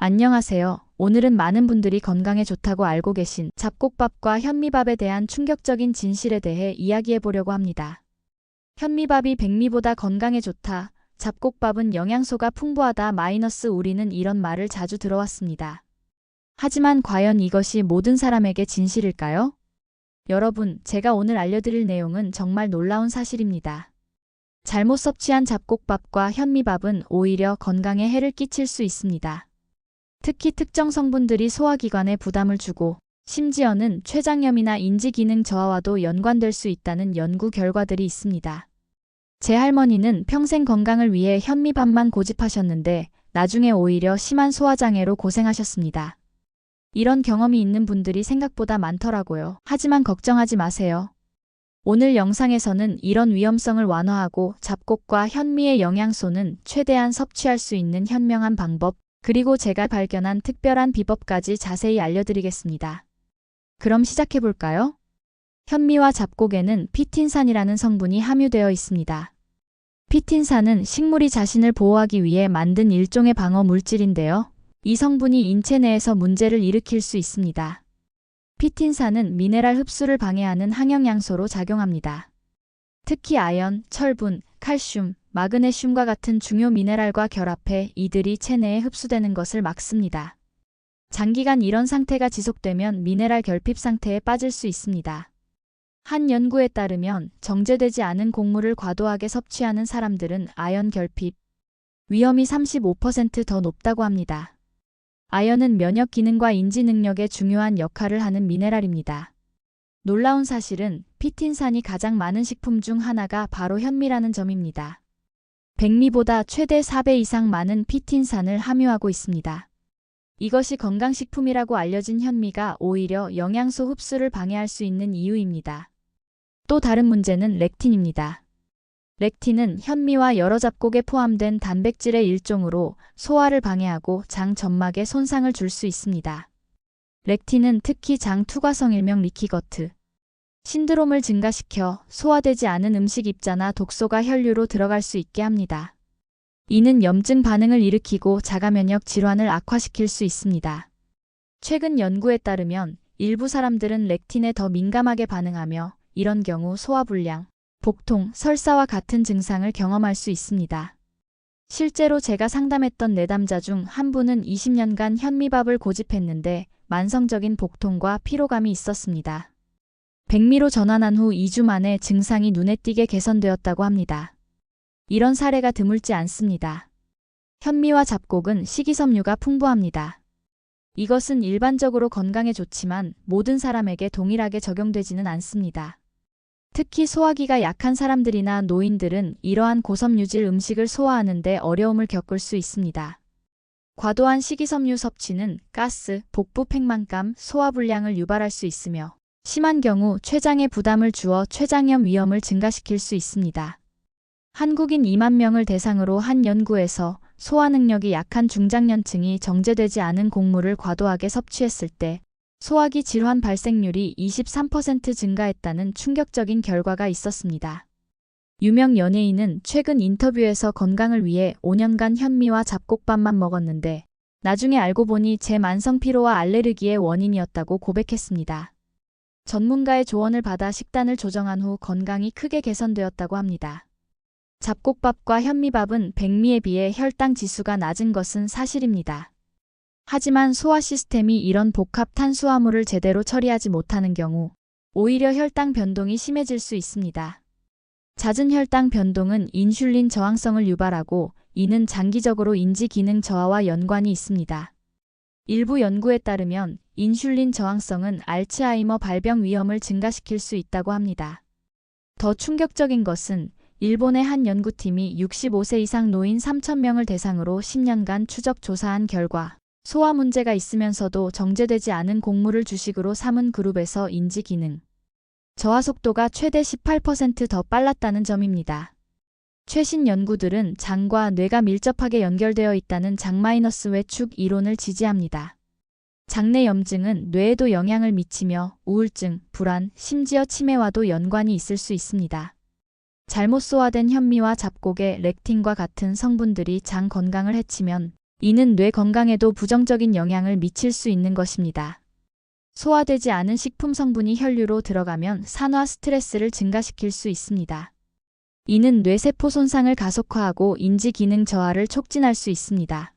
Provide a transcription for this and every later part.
안녕하세요. 오늘은 많은 분들이 건강에 좋다고 알고 계신 잡곡밥과 현미밥에 대한 충격적인 진실에 대해 이야기해 보려고 합니다. 현미밥이 백미보다 건강에 좋다. 잡곡밥은 영양소가 풍부하다. 우리는 이런 말을 자주 들어왔습니다. 하지만 과연 이것이 모든 사람에게 진실일까요? 여러분, 제가 오늘 알려드릴 내용은 정말 놀라운 사실입니다. 잘못 섭취한 잡곡밥과 현미밥은 오히려 건강에 해를 끼칠 수 있습니다. 특히 특정 성분들이 소화기관에 부담을 주고 심지어는 췌장염이나 인지기능 저하와도 연관될 수 있다는 연구 결과들이 있습니다. 제 할머니는 평생 건강을 위해 현미밥만 고집하셨는데 나중에 오히려 심한 소화장애로 고생하셨습니다. 이런 경험이 있는 분들이 생각보다 많더라고요. 하지만 걱정하지 마세요. 오늘 영상에서는 이런 위험성을 완화하고 잡곡과 현미의 영양소는 최대한 섭취할 수 있는 현명한 방법, 그리고 제가 발견한 특별한 비법까지 자세히 알려드리겠습니다. 그럼 시작해볼까요? 현미와 잡곡에는 피틴산이라는 성분이 함유되어 있습니다. 피틴산은 식물이 자신을 보호하기 위해 만든 일종의 방어 물질인데요. 이 성분이 인체 내에서 문제를 일으킬 수 있습니다. 피틴산은 미네랄 흡수를 방해하는 항영양소로 작용합니다. 특히 아연, 철분, 칼슘, 마그네슘과 같은 중요 미네랄과 결합해 이들이 체내에 흡수되는 것을 막습니다. 장기간 이런 상태가 지속되면 미네랄 결핍 상태에 빠질 수 있습니다. 한 연구에 따르면 정제되지 않은 곡물을 과도하게 섭취하는 사람들은 아연 결핍 위험이 35% 더 높다고 합니다. 아연은 면역 기능과 인지 능력에 중요한 역할을 하는 미네랄입니다. 놀라운 사실은 피틴산이 가장 많은 식품 중 하나가 바로 현미라는 점입니다. 백미보다 최대 4배 이상 많은 피틴산을 함유하고 있습니다. 이것이 건강식품이라고 알려진 현미가 오히려 영양소 흡수를 방해할 수 있는 이유입니다. 또 다른 문제는 렉틴입니다. 렉틴은 현미와 여러 잡곡에 포함된 단백질의 일종으로 소화를 방해하고 장 점막에 손상을 줄 수 있습니다. 렉틴은 특히 장 투과성 일명 리키거트 신드롬을 증가시켜 소화되지 않은 음식 입자나 독소가 혈류로 들어갈 수 있게 합니다. 이는 염증 반응을 일으키고 자가면역 질환을 악화시킬 수 있습니다. 최근 연구에 따르면 일부 사람들은 렉틴에 더 민감하게 반응하며 이런 경우 소화불량, 복통, 설사와 같은 증상을 경험할 수 있습니다. 실제로 제가 상담했던 내담자 중 한 분은 20년간 현미밥을 고집했는데 만성적인 복통과 피로감이 있었습니다. 백미로 전환한 후 2주 만에 증상이 눈에 띄게 개선되었다고 합니다. 이런 사례가 드물지 않습니다. 현미와 잡곡은 식이섬유가 풍부합니다. 이것은 일반적으로 건강에 좋지만 모든 사람에게 동일하게 적용되지는 않습니다. 특히 소화기가 약한 사람들이나 노인들은 이러한 고섬유질 음식을 소화하는 데 어려움을 겪을 수 있습니다. 과도한 식이섬유 섭취는 가스, 복부 팽만감, 소화불량을 유발할 수 있으며 심한 경우 췌장에 부담을 주어 췌장염 위험을 증가시킬 수 있습니다. 한국인 2만 명을 대상으로 한 연구에서 소화 능력이 약한 중장년층이 정제되지 않은 곡물을 과도하게 섭취했을 때 소화기 질환 발생률이 23% 증가했다는 충격적인 결과가 있었습니다. 유명 연예인은 최근 인터뷰에서 건강을 위해 5년간 현미와 잡곡밥만 먹었는데 나중에 알고 보니 제 만성 피로와 알레르기의 원인이었다고 고백했습니다. 전문가의 조언을 받아 식단을 조정한 후 건강이 크게 개선되었다고 합니다. 잡곡밥과 현미밥은 백미에 비해 혈당 지수가 낮은 것은 사실입니다. 하지만 소화 시스템이 이런 복합 탄수화물을 제대로 처리하지 못하는 경우 오히려 혈당 변동이 심해질 수 있습니다. 잦은 혈당 변동은 인슐린 저항성을 유발하고 이는 장기적으로 인지 기능 저하와 연관이 있습니다. 일부 연구에 따르면 인슐린 저항성은 알츠하이머 발병 위험을 증가시킬 수 있다고 합니다. 더 충격적인 것은 일본의 한 연구팀이 65세 이상 노인 3,000명을 대상으로 10년간 추적 조사한 결과 소화 문제가 있으면서도 정제되지 않은 곡물을 주식으로 삼은 그룹에서 인지 기능 저하 속도가 최대 18% 더 빨랐다는 점입니다. 최신 연구들은 장과 뇌가 밀접하게 연결되어 있다는 장-외축 이론을 지지합니다. 장내 염증은 뇌에도 영향을 미치며 우울증, 불안, 심지어 치매와도 연관이 있을 수 있습니다. 잘못 소화된 현미와 잡곡의 렉틴과 같은 성분들이 장 건강을 해치면 이는 뇌 건강에도 부정적인 영향을 미칠 수 있는 것입니다. 소화되지 않은 식품 성분이 혈류로 들어가면 산화 스트레스를 증가시킬 수 있습니다. 이는 뇌세포 손상을 가속화하고 인지 기능 저하를 촉진할 수 있습니다.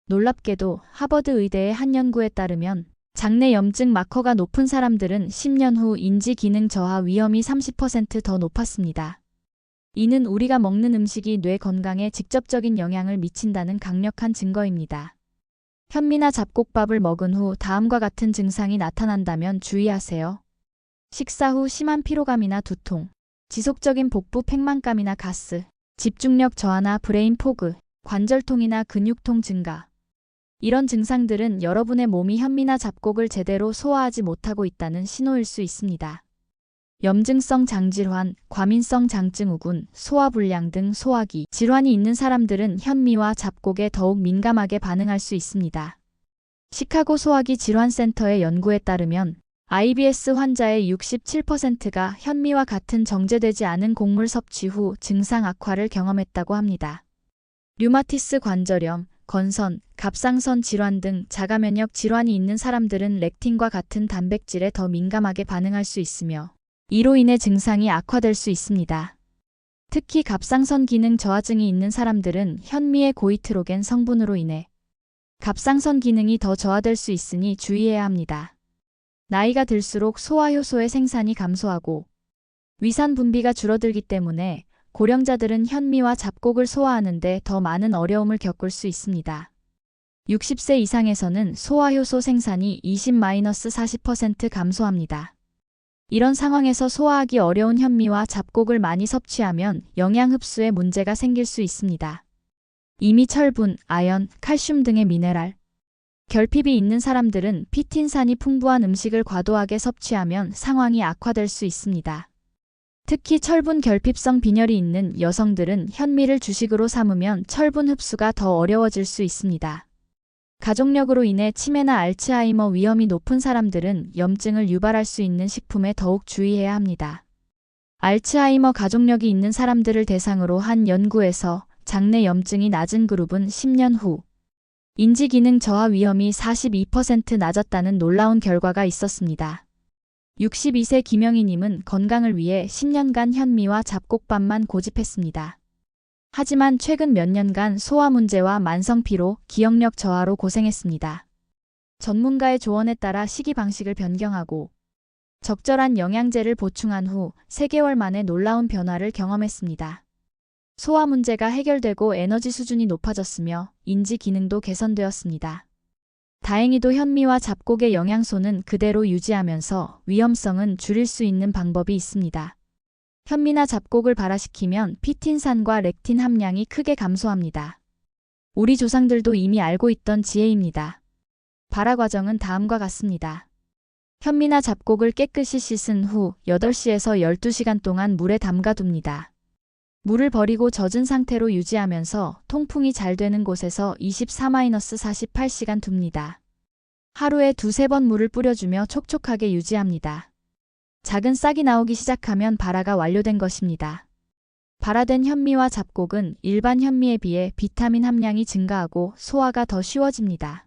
놀랍게도 하버드 의대의 한 연구에 따르면 장내 염증 마커가 높은 사람들은 10년 후 인지 기능 저하 위험이 30% 더 높았습니다. 이는 우리가 먹는 음식이 뇌 건강에 직접적인 영향을 미친다는 강력한 증거입니다. 현미나 잡곡밥을 먹은 후 다음과 같은 증상이 나타난다면 주의하세요. 식사 후 심한 피로감이나 두통, 지속적인 복부 팽만감이나 가스, 집중력 저하나 브레인 포그, 관절통이나 근육통 증가. 이런 증상들은 여러분의 몸이 현미나 잡곡을 제대로 소화하지 못하고 있다는 신호일 수 있습니다. 염증성 장질환, 과민성 장증후군, 소화불량 등 소화기 질환이 있는 사람들은 현미와 잡곡에 더욱 민감하게 반응할 수 있습니다. 시카고 소화기 질환센터의 연구에 따르면 IBS 환자의 67%가 현미와 같은 정제되지 않은 곡물 섭취 후 증상 악화를 경험했다고 합니다. 류마티스 관절염, 건선, 갑상선 질환 등 자가면역 질환이 있는 사람들은 렉틴과 같은 단백질에 더 민감하게 반응할 수 있으며 이로 인해 증상이 악화될 수 있습니다. 특히 갑상선 기능 저하증이 있는 사람들은 현미의 고이트로겐 성분으로 인해 갑상선 기능이 더 저하될 수 있으니 주의해야 합니다. 나이가 들수록 소화효소의 생산이 감소하고 위산 분비가 줄어들기 때문에 고령자들은 현미와 잡곡을 소화하는데 더 많은 어려움을 겪을 수 있습니다. 60세 이상에서는 소화효소 생산이 20-40% 감소합니다. 이런 상황에서 소화하기 어려운 현미와 잡곡을 많이 섭취하면 영양 흡수에 문제가 생길 수 있습니다. 이미 철분, 아연, 칼슘 등의 미네랄, 결핍이 있는 사람들은 피틴산이 풍부한 음식을 과도하게 섭취하면 상황이 악화될 수 있습니다. 특히 철분 결핍성 빈혈이 있는 여성들은 현미를 주식으로 삼으면 철분 흡수가 더 어려워질 수 있습니다. 가족력으로 인해 치매나 알츠하이머 위험이 높은 사람들은 염증을 유발할 수 있는 식품에 더욱 주의해야 합니다. 알츠하이머 가족력이 있는 사람들을 대상으로 한 연구에서 장내 염증이 낮은 그룹은 10년 후 인지기능 저하 위험이 42% 낮았다는 놀라운 결과가 있었습니다. 62세 김영희님은 건강을 위해 10년간 현미와 잡곡밥만 고집했습니다. 하지만 최근 몇 년간 소화 문제와 만성 피로, 기억력 저하로 고생했습니다. 전문가의 조언에 따라 식이 방식을 변경하고 적절한 영양제를 보충한 후 3개월 만에 놀라운 변화를 경험했습니다. 소화 문제가 해결되고 에너지 수준이 높아졌으며 인지 기능도 개선되었습니다. 다행히도 현미와 잡곡의 영양소는 그대로 유지하면서 위험성은 줄일 수 있는 방법이 있습니다. 현미나 잡곡을 발화시키면 피틴산과 렉틴 함량이 크게 감소합니다. 우리 조상들도 이미 알고 있던 지혜입니다. 발화 과정은 다음과 같습니다. 현미나 잡곡을 깨끗이 씻은 후 8시에서 12시간 동안 물에 담가둡니다. 물을 버리고 젖은 상태로 유지하면서 통풍이 잘 되는 곳에서 24-48시간 둡니다. 하루에 2-3번 물을 뿌려주며 촉촉하게 유지합니다. 작은 싹이 나오기 시작하면 발화가 완료된 것입니다. 발화된 현미와 잡곡은 일반 현미에 비해 비타민 함량이 증가하고 소화가 더 쉬워집니다.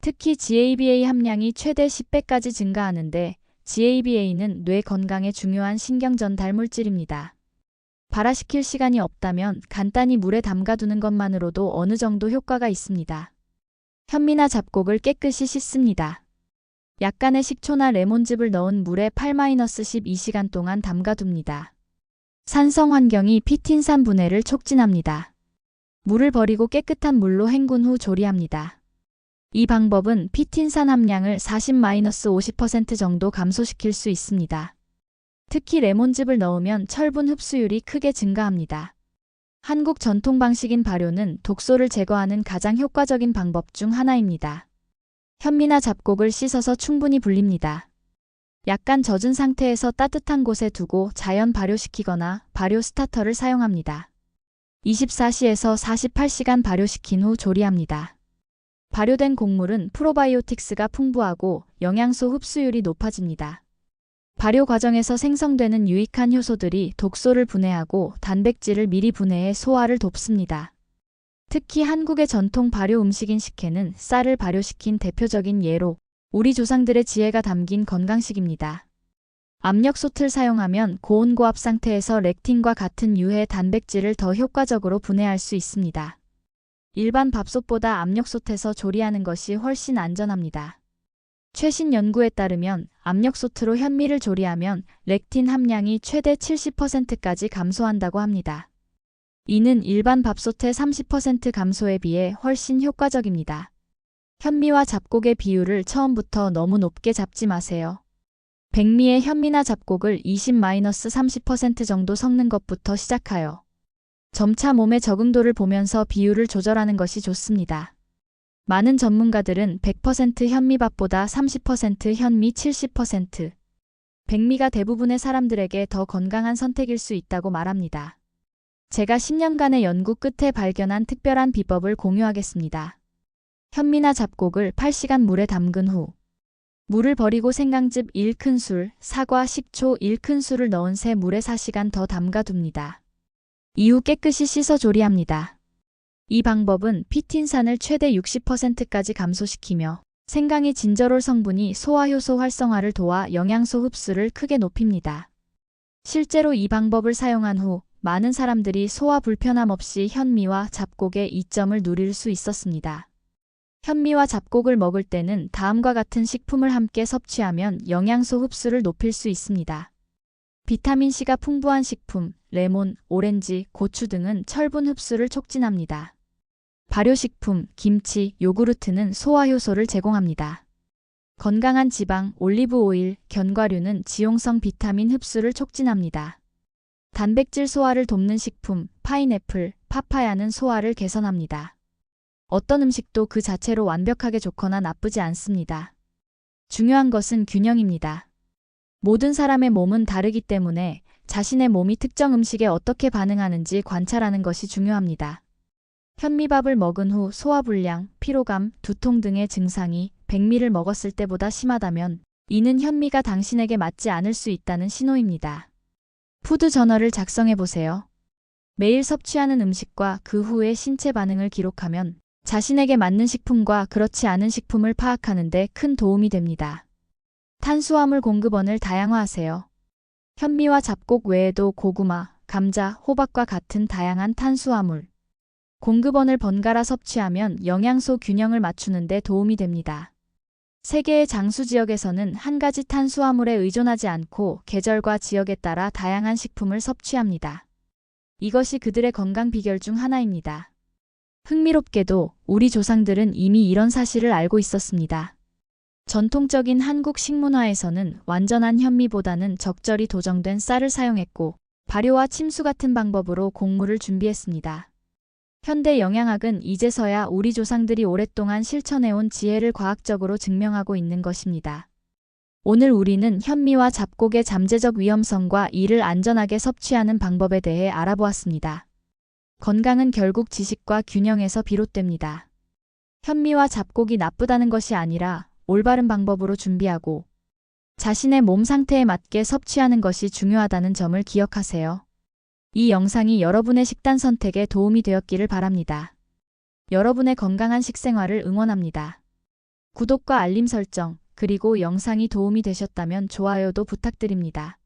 특히 GABA 함량이 최대 10배까지 증가하는데 GABA는 뇌 건강에 중요한 신경 전달 물질입니다. 발화시킬 시간이 없다면 간단히 물에 담가두는 것만으로도 어느 정도 효과가 있습니다. 현미나 잡곡을 깨끗이 씻습니다. 약간의 식초나 레몬즙을 넣은 물에 8-12시간 동안 담가둡니다. 산성 환경이 피틴산 분해를 촉진합니다. 물을 버리고 깨끗한 물로 헹군 후 조리합니다. 이 방법은 피틴산 함량을 40-50% 정도 감소시킬 수 있습니다. 특히 레몬즙을 넣으면 철분 흡수율이 크게 증가합니다. 한국 전통 방식인 발효는 독소를 제거하는 가장 효과적인 방법 중 하나입니다. 현미나 잡곡을 씻어서 충분히 불립니다. 약간 젖은 상태에서 따뜻한 곳에 두고 자연 발효시키거나 발효 스타터를 사용합니다. 24시에서 48시간 발효시킨 후 조리합니다. 발효된 곡물은 프로바이오틱스가 풍부하고 영양소 흡수율이 높아집니다. 발효 과정에서 생성되는 유익한 효소들이 독소를 분해하고 단백질을 미리 분해해 소화를 돕습니다. 특히 한국의 전통 발효 음식인 식혜는 쌀을 발효시킨 대표적인 예로 우리 조상들의 지혜가 담긴 건강식입니다. 압력솥을 사용하면 고온고압 상태에서 렉틴과 같은 유해 단백질을 더 효과적으로 분해할 수 있습니다. 일반 밥솥보다 압력솥에서 조리하는 것이 훨씬 안전합니다. 최신 연구에 따르면 압력솥으로 현미를 조리하면 렉틴 함량이 최대 70%까지 감소한다고 합니다. 이는 일반 밥솥의 30% 감소에 비해 훨씬 효과적입니다. 현미와 잡곡의 비율을 처음부터 너무 높게 잡지 마세요. 백미의 현미나 잡곡을 20-30% 정도 섞는 것부터 시작하여 점차 몸의 적응도를 보면서 비율을 조절하는 것이 좋습니다. 많은 전문가들은 100% 현미밥보다 30% 현미 70%, 백미가 대부분의 사람들에게 더 건강한 선택일 수 있다고 말합니다. 제가 10년간의 연구 끝에 발견한 특별한 비법을 공유하겠습니다. 현미나 잡곡을 8시간 물에 담근 후 물을 버리고 생강즙 1큰술, 사과, 식초 1큰술을 넣은 새 물에 4시간 더 담가둡니다. 이후 깨끗이 씻어 조리합니다. 이 방법은 피틴산을 최대 60%까지 감소시키며 생강의 진저롤 성분이 소화효소 활성화를 도와 영양소 흡수를 크게 높입니다. 실제로 이 방법을 사용한 후 많은 사람들이 소화 불편함 없이 현미와 잡곡의 이점을 누릴 수 있었습니다. 현미와 잡곡을 먹을 때는 다음과 같은 식품을 함께 섭취하면 영양소 흡수를 높일 수 있습니다. 비타민C가 풍부한 식품, 레몬, 오렌지, 고추 등은 철분 흡수를 촉진합니다. 발효식품, 김치, 요구르트는 소화효소를 제공합니다. 건강한 지방, 올리브 오일, 견과류는 지용성 비타민 흡수를 촉진합니다. 단백질 소화를 돕는 식품, 파인애플, 파파야는 소화를 개선합니다. 어떤 음식도 그 자체로 완벽하게 좋거나 나쁘지 않습니다. 중요한 것은 균형입니다. 모든 사람의 몸은 다르기 때문에 자신의 몸이 특정 음식에 어떻게 반응하는지 관찰하는 것이 중요합니다. 현미밥을 먹은 후 소화불량, 피로감, 두통 등의 증상이 백미를 먹었을 때보다 심하다면 이는 현미가 당신에게 맞지 않을 수 있다는 신호입니다. 푸드 저널을 작성해 보세요. 매일 섭취하는 음식과 그 후의 신체 반응을 기록하면 자신에게 맞는 식품과 그렇지 않은 식품을 파악하는 데 큰 도움이 됩니다. 탄수화물 공급원을 다양화하세요. 현미와 잡곡 외에도 고구마, 감자, 호박과 같은 다양한 탄수화물 공급원을 번갈아 섭취하면 영양소 균형을 맞추는 데 도움이 됩니다. 세계의 장수 지역에서는 한 가지 탄수화물에 의존하지 않고 계절과 지역에 따라 다양한 식품을 섭취합니다. 이것이 그들의 건강 비결 중 하나입니다. 흥미롭게도 우리 조상들은 이미 이런 사실을 알고 있었습니다. 전통적인 한국 식문화에서는 완전한 현미보다는 적절히 도정된 쌀을 사용했고 발효와 침수 같은 방법으로 곡물을 준비했습니다. 현대 영양학은 이제서야 우리 조상들이 오랫동안 실천해온 지혜를 과학적으로 증명하고 있는 것입니다. 오늘 우리는 현미와 잡곡의 잠재적 위험성과 이를 안전하게 섭취하는 방법에 대해 알아보았습니다. 건강은 결국 지식과 균형에서 비롯됩니다. 현미와 잡곡이 나쁘다는 것이 아니라 올바른 방법으로 준비하고 자신의 몸 상태에 맞게 섭취하는 것이 중요하다는 점을 기억하세요. 이 영상이 여러분의 식단 선택에 도움이 되었기를 바랍니다. 여러분의 건강한 식생활을 응원합니다. 구독과 알림 설정, 그리고 영상이 도움이 되셨다면 좋아요도 부탁드립니다.